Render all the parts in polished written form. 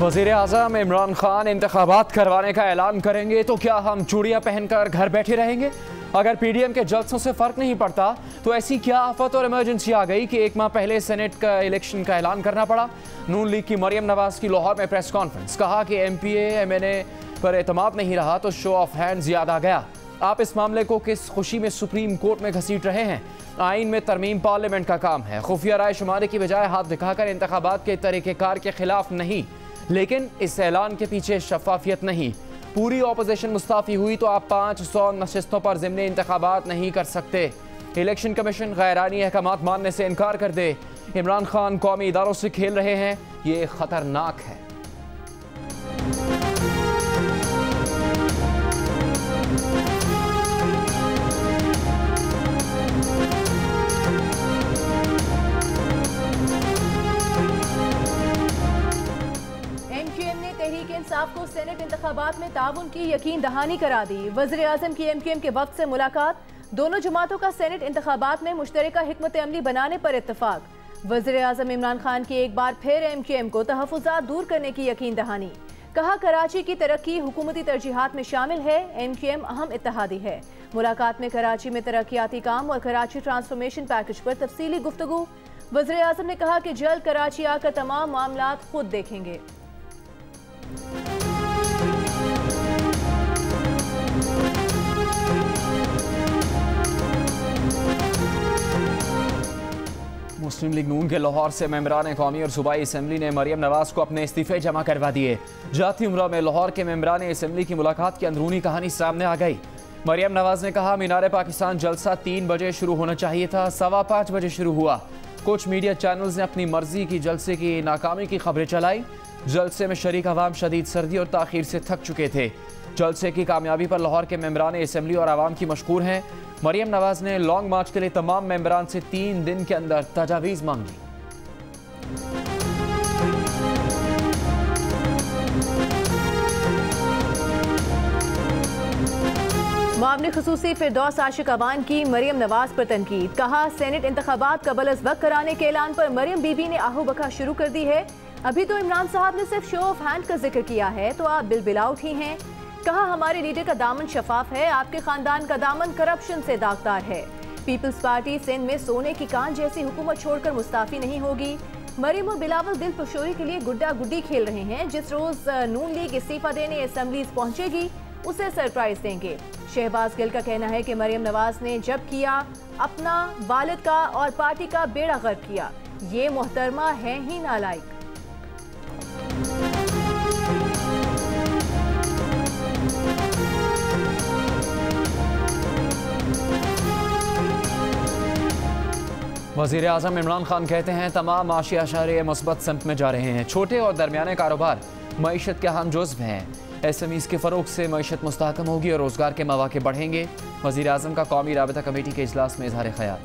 वज़ीर आज़म इमरान खान इंतखाबात करवाने का ऐलान करेंगे तो क्या हम चूड़ियाँ पहनकर घर बैठे रहेंगे? अगर पीडीएम के जलसों से फ़र्क नहीं पड़ता तो ऐसी क्या आफत और इमरजेंसी आ गई कि एक माह पहले सेनेट का इलेक्शन का ऐलान करना पड़ा? नून लीग की मरियम नवाज की लाहौर में प्रेस कॉन्फ्रेंस, कहा कि एमपीए एमएनए पर एतमाद नहीं रहा तो शो ऑफ हैंड्स याद आ गया। आप इस मामले को किस खुशी में सुप्रीम कोर्ट में घसीट रहे हैं? आइन में तरमीम पार्लियामेंट का काम है, खुफिया राय शुमारी की बजाय हाथ दिखाकर इंतखाबात के तरीक़ेकार के खिलाफ नहीं, लेकिन इस ऐलान के पीछे शफाफियत नहीं। पूरी ऑपोजिशन मुस्ताफ़ी हुई तो आप 500 नशिस्तों पर ज़िम्नी इंतखाबात नहीं कर सकते। इलेक्शन कमीशन गैरानी अहकामात मानने से इनकार कर दे। इमरान खान कौमी इदारों से खेल रहे हैं, ये ख़तरनाक है। इंसाफ को सेनेट इंतखाबात में ताउन की यकीन दहानी करा दी। वज़ीर आज़म की एमक्यूएम के वक्त से मुलाकात, दोनों जमातों का सेनेट इंतखाबात में मुश्तरका हिकमत अमली बनाने पर इत्तफाक। वज़ीर आज़म इमरान खान की एक बार फिर एमक्यूएम को तहफ़्फ़ुज़ात दूर करने की यकीन दहानी, कहा कराची की तरक्की हुकूमती तरजीहात में शामिल है, एमक्यूएम अहम इत्तेहादी है। मुलाकात में कराची में तरक्याती काम और कराची ट्रांसफॉर्मेशन पैकेज पर तफसीली गुफ्तगू। वज़ीर आज़म ने कहा कि जल्द कराची आकर तमाम मामलात खुद देखेंगे। मुस्लिम लीग नून के लाहौर से मेंबरान कौमी और सूबाई असम्बली ने मरियम नवाज को अपने इस्तीफे जमा करवा दिए। जाती उम्रा में लाहौर के मेंबरान असम्बली की मुलाकात की अंदरूनी कहानी सामने आ गई। मरियम नवाज ने कहा, मीनार पाकिस्तान जलसा 3 बजे शुरू होना चाहिए था, 5:15 बजे शुरू हुआ। कुछ मीडिया चैनल्स ने अपनी मर्जी की जलसे की नाकामी की खबरें चलाई। जलसे में शरीक अवाम शदीद सर्दी और ताखीर से थक चुके थे। जलसे की कामयाबी पर लाहौर के मेंबरान असम्बली और आवाम की मशकूर हैं। मरियम नवाज ने लॉन्ग मार्च के लिए तमाम मेंबरान से 3 दिन के अंदर तजावीज़ मांगी। मामले खुसूसी फिरदौस आशिक अवान की मरियम नवाज पर तनकीद, कहा सेनेट इंतखाबात कबल अज़ वक्त कराने के ऐलान पर मरियम बीबी ने आहू बका शुरू कर दी है। अभी तो इमरान साहब ने सिर्फ शो ऑफ हैंड का जिक्र किया है तो आप बिलबिला उठी हैं। कहा हमारे लीडर का दामन शफाफ है, आपके खानदान का दामन करप्शन से दागदार है। पीपल्स पार्टी सिंध में सोने की कान जैसी हुकूमत छोड़कर मुस्ताफी नहीं होगी। मरियम और बिलावल दिल पशोरी के लिए गुड्डा गुड्डी खेल रहे हैं। जिस रोज नून लीग इस्तीफा देने असम्बलीज पहुंचेगी उसे सरप्राइज देंगे। शहबाज गिल का कहना है कि मरियम नवाज ने जब किया अपना, वालिद का और पार्टी का बेड़ा गर्क किया। ये मोहतरमा है ही नालायक। वज़ीर आज़म इमरान खान कहते हैं तमाम माशी अशारे मुस्बत समत में जा रहे हैं। छोटे और दरमियाने कारोबार मईशत के अहम जुज़्व हैं। एसएमईज़ के फ़रोग़ से मईशत मुस्तहकम होगी और रोज़गार के मौक़े बढ़ेंगे। वज़ीर आज़म का कौमी राबिता कमेटी के इजलास में इज़हार ख़याल।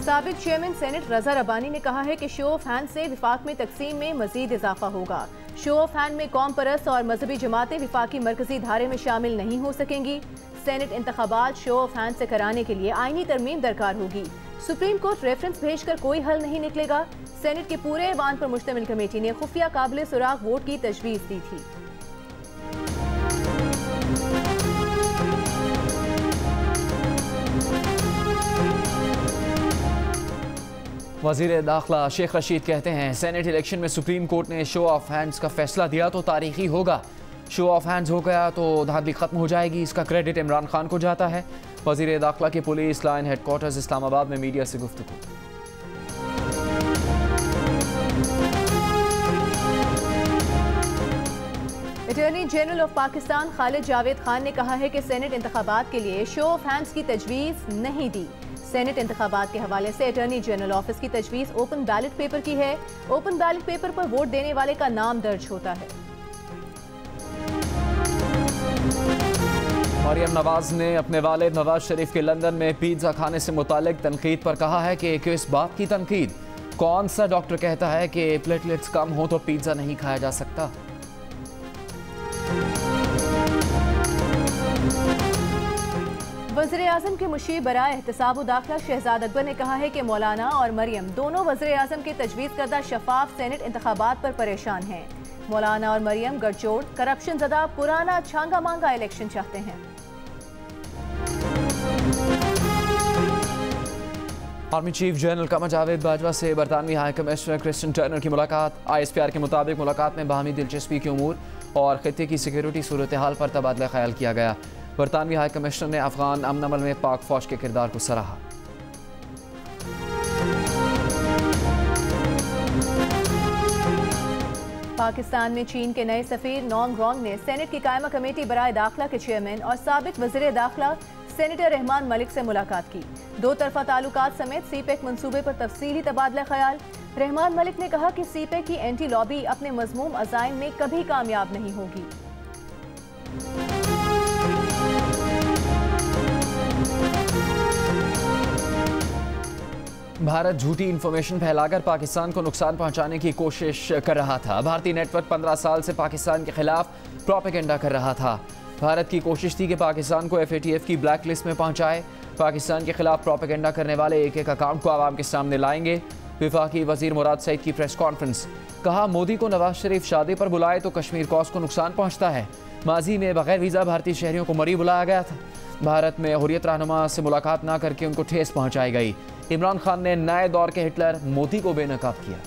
साबिक चेयरमैन सेनेट रज़ा रब्बानी ने कहा है कि शो ऑफ हैंड से विफाक में तकसीम में मजीद इजाफा होगा। शो ऑफ हैंड में कौम परस्त और मजहबी जमातें विफाकी मरकजी धारे में शामिल नहीं हो सकेंगी। सेनेट इंतखाबात शो ऑफ हैंड से कराने के लिए आईनी तरमीम दरकार होगी। सुप्रीम कोर्ट रेफरेंस भेजकर कोई हल नहीं निकलेगा। सेनेट के पूरे ऐवान पर मुश्तमिल कमेटी ने खुफिया काबिल सुराग वोट की तजवीज़ दी थी। वज़ीर दाखिला शेख रशीद कहते हैं सेनेट इलेक्शन में सुप्रीम कोर्ट ने शो ऑफ हैंड्स का फैसला दिया तो तारीखी होगा। शो ऑफ हैंड्स हो गया तो धांधली खत्म हो जाएगी, इसका क्रेडिट इमरान खान को जाता है। वज़ीर दाखिला के पुलिस लाइन हेडक्वार्टर्स इस्लामाबाद में मीडिया से गुफ्तगू। Attorney general of Pakistan Khalid Javed Khan ने कहा है कि सेनेट इंतखाबात के लिए शो ऑफ हैंड्स की तजवीज़ नहीं दी। सेनेट इंतखाबात के हवाले से अटॉर्नी जनरल ऑफिस की तजवीज़ ओपन बैलेट पेपर की है। ओपन बैलेट पेपर पर वोट देने वाले का नाम दर्ज होता है। मरियम नवाज ने अपने वालिद नवाज शरीफ के लंदन में पिज़्ज़ा खाने से मुतालिक तनकीद पर कहा है कि किस बात की तनकीद? कौन सा डॉक्टर कहता है कि प्लेटलेट्स कम हो तो पिज़्ज़ा नहीं खाया जा सकता? वज़ीर-ए-आज़म के मुशीर बराए एहतसाब व दाखिला शहजाद अकबर ने कहा है कि मौलाना और मरियम दोनों वज़ीर-ए-आज़म के तजवीज़ करदा शफाफ सेनेट इंतखाबात पर परेशान हैं। मौलाना और मरियम गठजोड़ करप्शन ज़दा पुराना छांगा मांगा इलेक्शन चाहते हैं। Army chief general Qamar Javed Bajwa से बरतानवी हाई कमिश्नर क्रिस्टियन टर्नर की मुलाकात। ISPR के मुताबिक मुलाकात में बाहमी दिलचस्पी के उमूर और खित्ते की सिक्योरिटी सूरत हाल पर तबादला ख्याल किया गया। बरतानवी हाई कमिश्नर ने अफगान अमन अमल में पाक फौज के किरदार को सराहा। पाकिस्तान में चीन के नए सफीर नोंग रोंग ने सेनेट की कायमा कमेटी बराए दाखिला के चेयरमैन और साबिक वज़ीर दाखिला सेनेटर रहमान मलिक से मुलाकात की। दो तरफा ताल्लुकात समेत सीपेक मंसूबे पर तफसीली तबादला ख्याल। रहमान मलिक ने कहा कि सीपेक की एंटी लॉबी अपने मज़मूम अज़ाइम में कभी कामयाब नहीं होगी। भारत झूठी इंफॉर्मेशन फैलाकर पाकिस्तान को नुकसान पहुंचाने की कोशिश कर रहा था। भारतीय नेटवर्क 15 साल से पाकिस्तान के खिलाफ प्रोपेगेंडा कर रहा था। भारत की कोशिश थी कि पाकिस्तान को FATF की ब्लैक लिस्ट में पहुंचाए। पाकिस्तान के खिलाफ प्रोपेगेंडा करने वाले एक एक अकाउंट को आवाम के सामने लाएंगे। विफाकी वजीर मुराद सईद की प्रेस कॉन्फ्रेंस। कहा, मोदी को नवाज शरीफ शादी पर बुलाए तो कश्मीर कॉज को नुकसान पहुंचता है। माजी में बगैर वीज़ा भारतीय शहरियों को मरी बुलाया गया था। भारत में हुर्रियत रहनुमा से मुलाकात न करके उनको ठेस पहुंचाई गई। इमरान खान ने नए दौर के हिटलर मोदी को बेनकाब किया।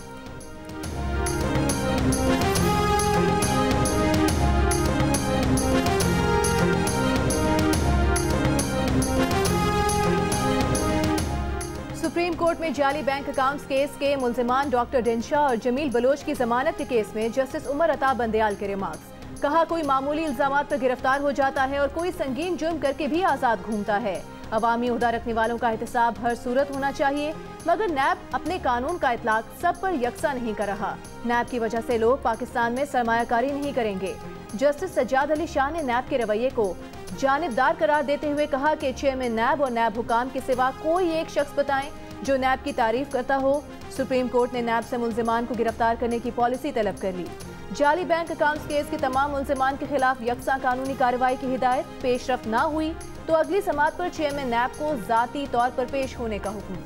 सुप्रीम कोर्ट में जाली बैंक अकाउंट्स केस के मुल्जिमान डॉक्टर डिंशा और जमील बलोच की जमानत के केस में जस्टिस उमर अता बंदयाल के रिमार्क्स। कहा, कोई मामूली इल्जामात पर गिरफ्तार हो जाता है और कोई संगीन जुर्म करके भी आज़ाद घूमता है। अवामी ओहदा रखने वालों का एहतसाब हर सूरत होना चाहिए, मगर नैब अपने कानून का इतलाक सब पर यकसा नहीं कर रहा। नैब की वजह से लोग पाकिस्तान में सरमायाकारी नहीं करेंगे। जस्टिस सज्जाद अली शाह ने नैब के रवैये को जानिबदार करार देते हुए कहा कि चेयरमैन नैब और नैब हुकाम के सिवा कोई एक शख्स बताएं जो नैब की तारीफ करता हो। सुप्रीम कोर्ट ने नैब से मुल्जिमान को गिरफ्तार करने की पॉलिसी तलब कर ली। जाली बैंक अकाउंट्स केस के तमाम मुल्जिमान के खिलाफ यकसा कानूनी कार्रवाई की हिदायत। पेशरफ ना हुई तो अगली समात पर चेयरमैन नैब को जाती तौर पर पेश होने का हुक्म।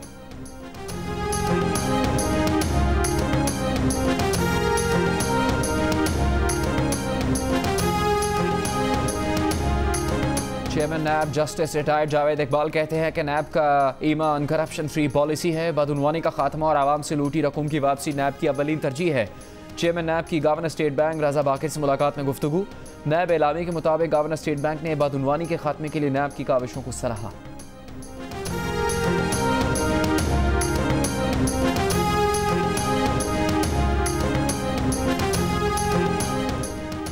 Chairman NAB justice retired Javed Iqbal कहते हैं कि नैब का ईमान करप्शन फ्री पॉलिसी है। बदउनवानी का खात्मा और आवाम से लूटी रकूम की वापसी नैब की अव्वलीन तरजीह है। चेयरमैन नैब की गवर्नर स्टेट बैंक रजा बाकिर से मुलाकात में गुफ्तगू। नैब एलामी के मुताबिक गवर्नर स्टेट बैंक ने बदउनवानी के खात्मे के लिए नैब की काविशों को सराहा।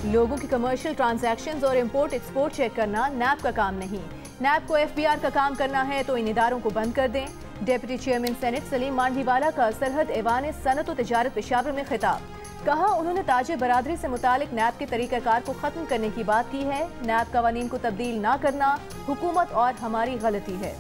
लोगों की कमर्शियल ट्रांजैक्शंस और इंपोर्ट एक्सपोर्ट चेक करना नैब का काम नहीं। नैब को FBR का काम करना है तो इन इदारों को बंद कर दें। Deputy chairman senate Salim Mandviwalla का सरहद ऐवान सनत व तिजारत पेशावर में खिताब। कहा, उन्होंने ताजे बरादरी से मुतालिक नैब के तरीक़ाकार को ख़त्म करने की बात की है। नैब कवानीन को तब्दील ना करना हुकूमत और हमारी गलती है।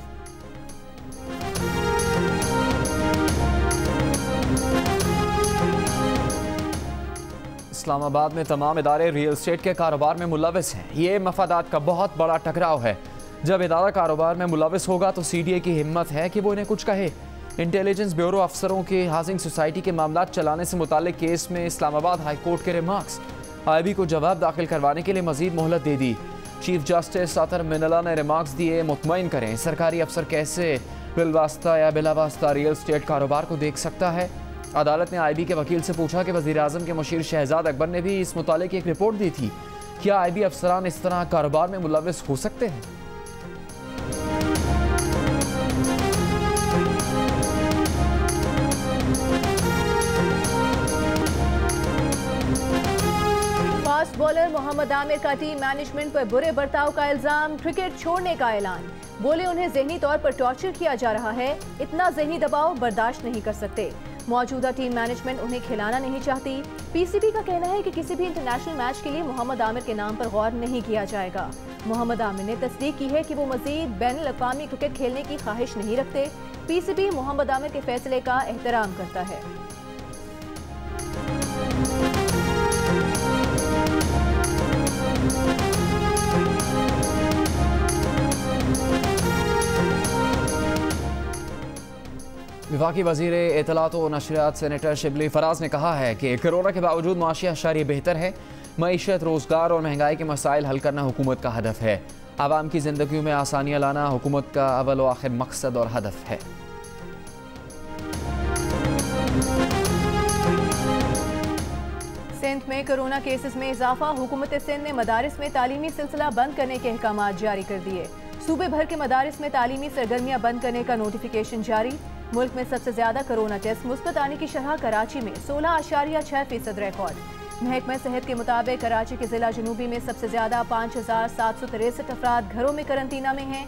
इस्लामाबाद में तमाम इदारे रियल एस्टेट के कारोबार में मुलविस हैं। ये मफादात का बहुत बड़ा टकराव है। जब इदारा कारोबार में मुलविस होगा तो CDA की हिम्मत है कि वो इन्हें कुछ कहे। इंटेलिजेंस ब्यूरो अफसरों के हाउसिंग सोसाइटी के मामला चलाने से मुतालिक केस में इस्लामाबाद हाई कोर्ट के रिमार्क्स। IB को जवाब दाखिल करवाने के लिए मजीद मोहलत दे दी। चीफ जस्टिस अतर मिनला ने रिमार्क्स दिए, मुतमईन करें सरकारी अफसर कैसे बिलवास्ता या बिलावास्ता रियल एस्टेट कारोबार को देख सकता है। अदालत ने IB के वकील से पूछा कि वज़ीर आज़म के मुशीर शहजाद अकबर ने भी इस मुतालिक एक रिपोर्ट दी थी। क्या IB अफसरान इस तरह कारोबार में मुलविस हो सकते हैं? फास्ट बॉलर मोहम्मद आमिर का टीम मैनेजमेंट पर बुरे बर्ताव का इल्जाम। क्रिकेट छोड़ने का ऐलान। बोले, उन्हें जहनी तौर पर टॉर्चर किया जा रहा है। इतना जहनी दबाव बर्दाश्त नहीं कर सकते। मौजूदा टीम मैनेजमेंट उन्हें खिलाना नहीं चाहती। PCB का कहना है कि किसी भी इंटरनेशनल मैच के लिए मोहम्मद आमिर के नाम पर गौर नहीं किया जाएगा। मोहम्मद आमिर ने तस्दीक की है कि वो मजीद बैनुल अक़वामी क्रिकेट खेलने की ख्वाहिश नहीं रखते। PCB मोहम्मद आमिर के फैसले का एहतराम करता है। वफाकी वज़ीर इत्तलात व नशरियात सेनेटर शिबली फराज ने कहा है कि कोरोना के बावजूद माशी अशारिया बेहतर है। मईशत, रोज़गार और महंगाई के मसाइल हल करना हुकूमत का हदफ है। आवाम की ज़िंदगी में आसानियाँ लाना हुकूमत का अव्वल व आखिर मकसद और हदफ है। सिंध में कोरोना केसेस में इजाफा। हुकूमत सिंध ने मदारिस में तालीमी सिलसिला बंद करने के अहकाम जारी कर दिए। सूबे भर के मदारिस में तालीमी सरगर्मियां बंद करने का नोटिफिकेशन जारी। मुल्क में सबसे ज्यादा कोरोना टेस्ट मुस्बत आने की शरह कराची में 16.6% रिकॉर्ड। महकमा सेहत के मुताबिक कराची के जिला जनूबी में सबसे ज्यादा 5,763 अफराद घरों में करंतना में हैं।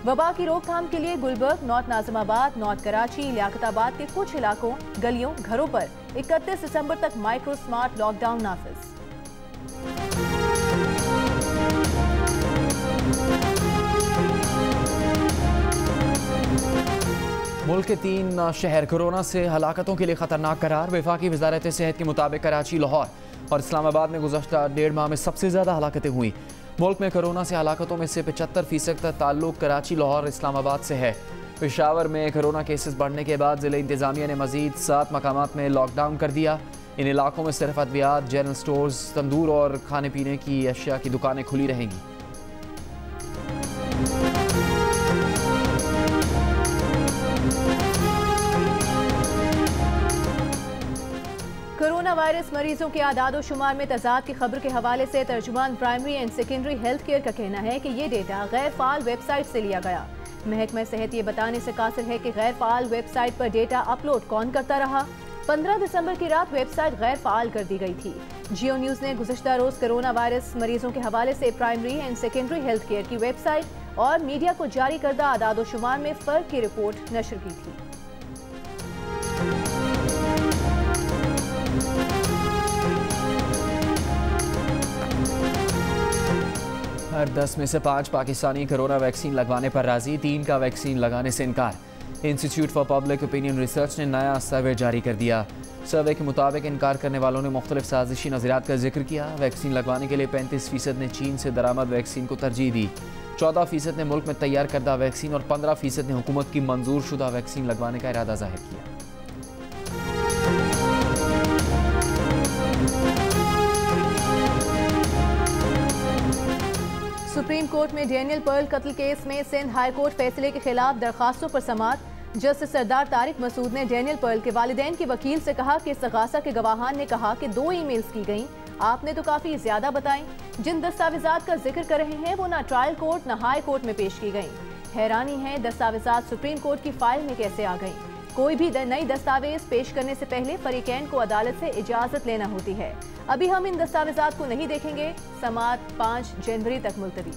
वबा की रोकथाम के लिए गुलबर्ग, नॉर्थ नाजिमाबाद, नॉर्थ कराची, लियाकताबाद के कुछ इलाकों, गलियों, घरों पर 31 दिसंबर तक माइक्रो स्मार्ट लॉकडाउन नाफिज। मुल्क के 3 शहर कोरोना से हलाकतों के लिए खतरनाक करार। वफाकी वजारत सेहत के मुताबिक कराची, लाहौर और इस्लामाबाद में गुज़श्ता 1.5 माह में सबसे ज़्यादा हलाकतें हुई। मुल्क में कोरोना से हलाकतों में से 75% का ताल्लुक कराची, लाहौर, इस्लामाबाद से है। पेशावर में कोरोना केसेस बढ़ने के बाद ज़िला इंतज़ामिया ने मज़ीद 7 मकामात में लॉकडाउन कर दिया। इन इलाकों में सिर्फ अद्वियात, जनरल स्टोर्स, तंदूर और खाने पीने की अशिया की दुकानें खुली रहेंगी। कोरोना वायरस मरीजों के आदाद शुमार में तजाद की खबर के हवाले से तर्जुमान primary and secondary health care का कहना है कि ये डेटा गैर फाल वेबसाइट से लिया गया। महकमा सेहत ये बताने से कासिर है कि गैर फाल वेबसाइट पर डेटा अपलोड कौन करता रहा। 15 दिसंबर की रात वेबसाइट गैर फाल कर दी गई थी। जियो न्यूज़ ने गुज़श्ता रोज कोरोना वायरस मरीजों के हवाले से primary and secondary health care की वेबसाइट और मीडिया को जारी करदा आदाद शुमार में फ़र्क की रिपोर्ट नशर की थी। हर 10 में से 5 पाकिस्तानी कोरोना वैक्सीन लगवाने पर राजी, 3 का वैक्सीन लगाने से इनकार। Institute for public opinion research ने नया सर्वे जारी कर दिया। सर्वे के मुताबिक इनकार करने वालों ने मुख्तलिफ साजिशी नज़रियात का जिक्र किया। वैक्सीन लगवाने के लिए 35% ने चीन से दरामद वैक्सीन को तरजीह दी, 14% ने मुल्क में तैयार करदा वैक्सीन और 15% ने हुकूमत की मंजूर शुदा वैक्सीन लगवाने का इरादा जाहिर किया। सुप्रीम कोर्ट में डेनियल पर्ल कत्ल केस में सिंध हाई कोर्ट फैसले के खिलाफ दरखास्तों पर समाअत। जस्टिस सरदार तारिक मसूद ने डेनियल पर्ल के वालिदैन के वकील से कहा कि इस्तग़ासा के गवाहान ने कहा कि 2 ईमेल्स की गईं, आपने तो काफ़ी ज़्यादा बताई। जिन दस्तावेजात का जिक्र कर रहे हैं वो ना ट्रायल कोर्ट ना हाई कोर्ट में पेश की गईं। हैरानी है दस्तावेजात सुप्रीम कोर्ट की फाइल में कैसे आ गईं। कोई भी नई दस्तावेज पेश करने से पहले फरीकैन को अदालत से इजाज़त लेना होती है। अभी हम इन दस्तावेजात को नहीं देखेंगे। समाअत 5 जनवरी तक मुलतवी।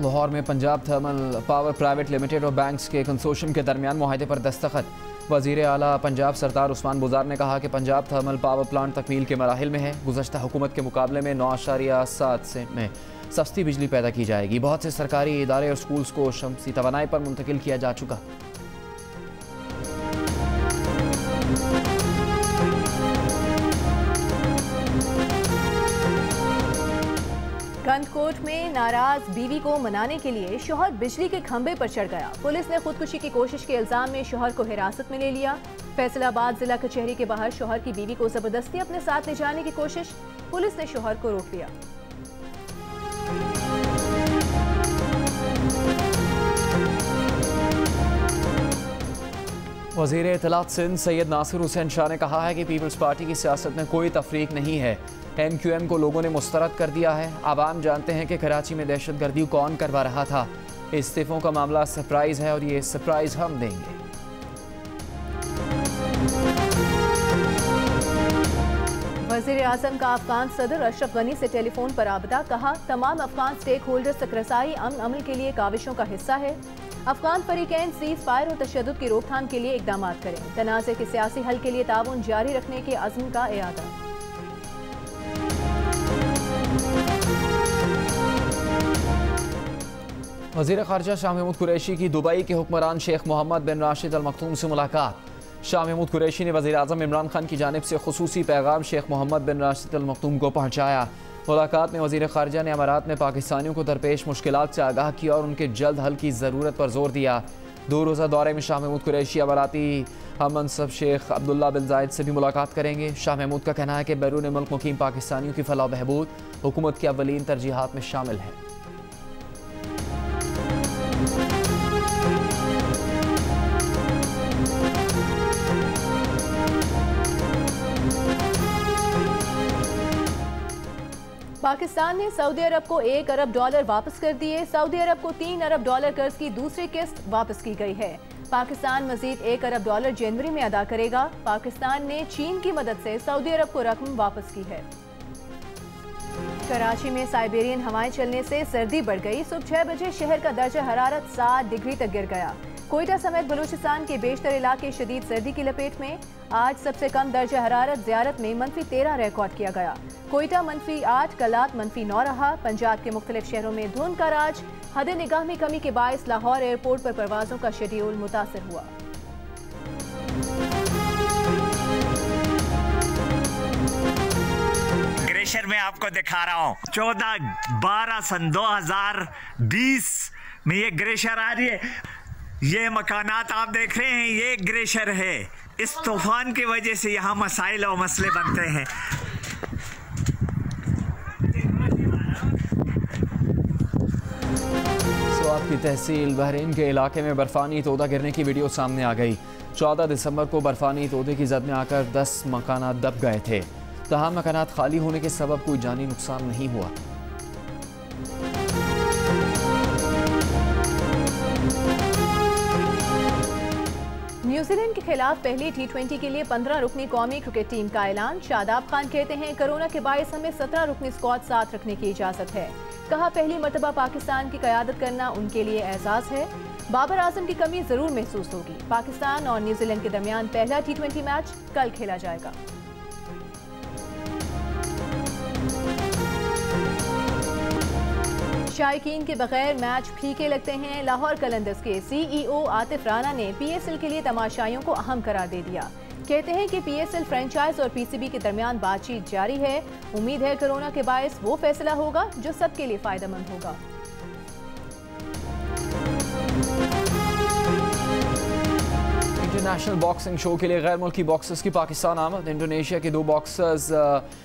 लाहौर में Punjab thermal power private limited और बैंक्स के कंसोर्शियम के दरमियान मुआहदे पर दस्तखत। वज़ीर आला पंजाब सरदार उस्मान बुज़ार ने कहा कि पंजाब थर्मल पावर प्लांट तकमील के मराहिल में है। गुज़श्ता हुकूमत के मुकाबले में 9.7 में सस्ती बिजली पैदा की जाएगी। बहुत से सरकारी इदारे और स्कूल्स को शमसी तवानाई पर मुंतकिल किया जा चुका। कंदकोट में नाराज बीवी को मनाने के लिए शौहर बिजली के खंभे पर चढ़ गया। पुलिस ने खुदकुशी की कोशिश के इल्जाम में शौहर को हिरासत में ले लिया। फैसलाबाद जिला कचहरी के बाहर शौहर की बीवी को जबरदस्ती अपने साथ ले जाने की कोशिश, पुलिस ने शौहर को रोक लिया। वज़ीर इत्तलात सिंध सैयद नासिर हुसैन शाह ने कहा है कि पीपल्स पार्टी की सियासत में कोई तफरीक नहीं है। MQM को लोगों ने मुस्तरद कर दिया है। आवाम जानते हैं कि कराची में दहशतगर्दी कौन करवा रहा था। इस्तीफों का मामला सरप्राइज़ है और ये सरप्राइज़ हम देंगे। वज़ीर आज़म का अफगान सदर अशरफ गनी से टेलीफोन पर राबता, कहा तमाम अफगान स्टेक होल्डर्स तक रसाई अमन अमल के लिए काविशों का हिस्सा है। अफगान फरीकैन सीज फायर और तशद्दुद की रोकथाम के लिए इकदाम करें। तनाज़े के सियासी हल के लिए ताउन जारी रखने के अज़्म का इरादा। वज़ीर ख़ारजा शाह महमूद कुरैशी की दुबई के हुक्मरान शेख मोहम्मद बिन राशिद अल मखदूम से मुलाकात। शाह महमूद कुरैशी ने वज़ीर आज़म इमरान खान की जानिब से खुसूसी पैगाम शेख मोहम्मद बिन राशिद अल मखदूम को पहुँचाया। मुलाकात में वज़ीर ख़ारिजा ने अमारात में पाकिस्तानियों को दरपेश मुश्किलात से आगाह किया और उनके जल्द हल की ज़रूरत पर जोर दिया। 2 रोज़ा दौरे में शाह महमूद कुरैशी अमाराती हममनसब शेख अब्दुल्ला बिन जायद से भी मुलाकात करेंगे। शाह महमूद का कहना है कि बैरून मुल्क मुकीम पाकिस्तानियों की फलाह बहबूद हुकूमत की अव्वलीन तरजीहात में शामिल है। पाकिस्तान ने सऊदी अरब को $1 अरब वापस कर दिए। सऊदी अरब को $3 अरब कर्ज की दूसरी किस्त वापस की गई है। पाकिस्तान मजीद $1 अरब जनवरी में अदा करेगा। पाकिस्तान ने चीन की मदद से सऊदी अरब को रकम वापस की है। कराची में साइबेरियन हवाएं चलने से सर्दी बढ़ गई। सुबह 6 बजे शहर का दर्जा हरारत 7 डिग्री तक गिर गया। कोयटा समेत बलूचिस्तान के बेशतर इलाके शदीद सर्दी की लपेट में। आज सबसे कम दर्जा हरारत ज़ियारत में -13 रिकॉर्ड किया गया। कोयटा -8, कलात -9 रहा। पंजाब के मुख्तलिफ शहरों में धुंध का राज। हद निगाह में कमी के बायस लाहौर एयरपोर्ट पर परवाजों का शेड्यूल मुतासर हुआ। ग्रेशियर में आपको दिखा रहा हूँ 14-12 सन 2020 में ये ग्लेशियर आ रही है। ये मकानात आप देख रहे हैं, ये ग्लेशियर है। इस तूफान की वजह से यहाँ मसाइल और मसले बनते हैं। स्वात की तहसील बहरीन के इलाके में बर्फानी तोदा गिरने की वीडियो सामने आ गई। 14 दिसंबर को बर्फानी तोदे की जद में आकर 10 मकानात दब गए थे। तमाम मकानात खाली होने के सबब कोई जानी नुकसान नहीं हुआ। न्यूजीलैंड के खिलाफ पहली T20 के लिए 15 रुकनी कौमी क्रिकेट टीम का ऐलान। शादाब खान कहते हैं कोरोना के बायस हमें 17 रुकनी स्क्वाड साथ रखने की इजाजत है। कहा पहली मर्तबा पाकिस्तान की क़यादत करना उनके लिए एजाज है। बाबर आजम की कमी जरूर महसूस होगी। पाकिस्तान और न्यूजीलैंड के दरमियान पहला T20 मैच कल खेला जाएगा। शायकीन के बगैर मैच फीके लगते हैं। लाहौर कलंदर्स के CEO आतिफ राना ने PSL के लिए तमाशाइयों को अहम करार दे दिया। कहते हैं कि PSL फ्रेंचाइज और PCB के दरमियान बातचीत जारी है। उम्मीद है कोरोना के बायस वो फैसला होगा जो सबके लिए फायदेमंद होगा। इंटरनेशनल बॉक्सिंग शो के लिए गैर मुल्की बॉक्सर्स की पाकिस्तान आमद। इंडोनेशिया के 2 बॉक्सर्स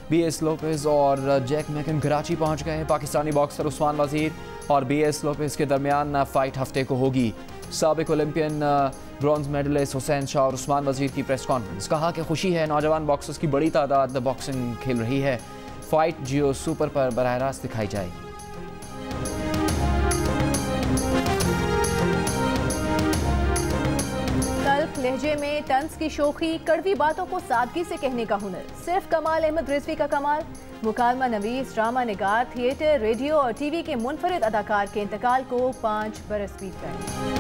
BS लोपेज और जैक मैकन कराची पहुंच गए हैं। पाकिस्तानी बॉक्सर उस्मान वजीर और BS लोपेज के दरमियान फाइट हफ्ते को होगी। साबिक Olympian bronze medalist Hussain Shah और उस्मान वजीर की प्रेस कॉन्फ्रेंस। कहा कि खुशी है नौजवान बॉक्सर्स की बड़ी तादाद बॉक्सिंग खेल रही है। फाइट जियो सुपर पर बराह रास्त दिखाई जाएगी। लहजे में तंज की शोखी, कड़वी बातों को सादगी से कहने का हुनर सिर्फ कमाल अहमद रिजवी का कमाल। मुकालमा नवीस, ड्रामा निगार, थिएटर, रेडियो और TV के मुनफरिद अदाकार के इंतकाल को 5 बरस बीत गए।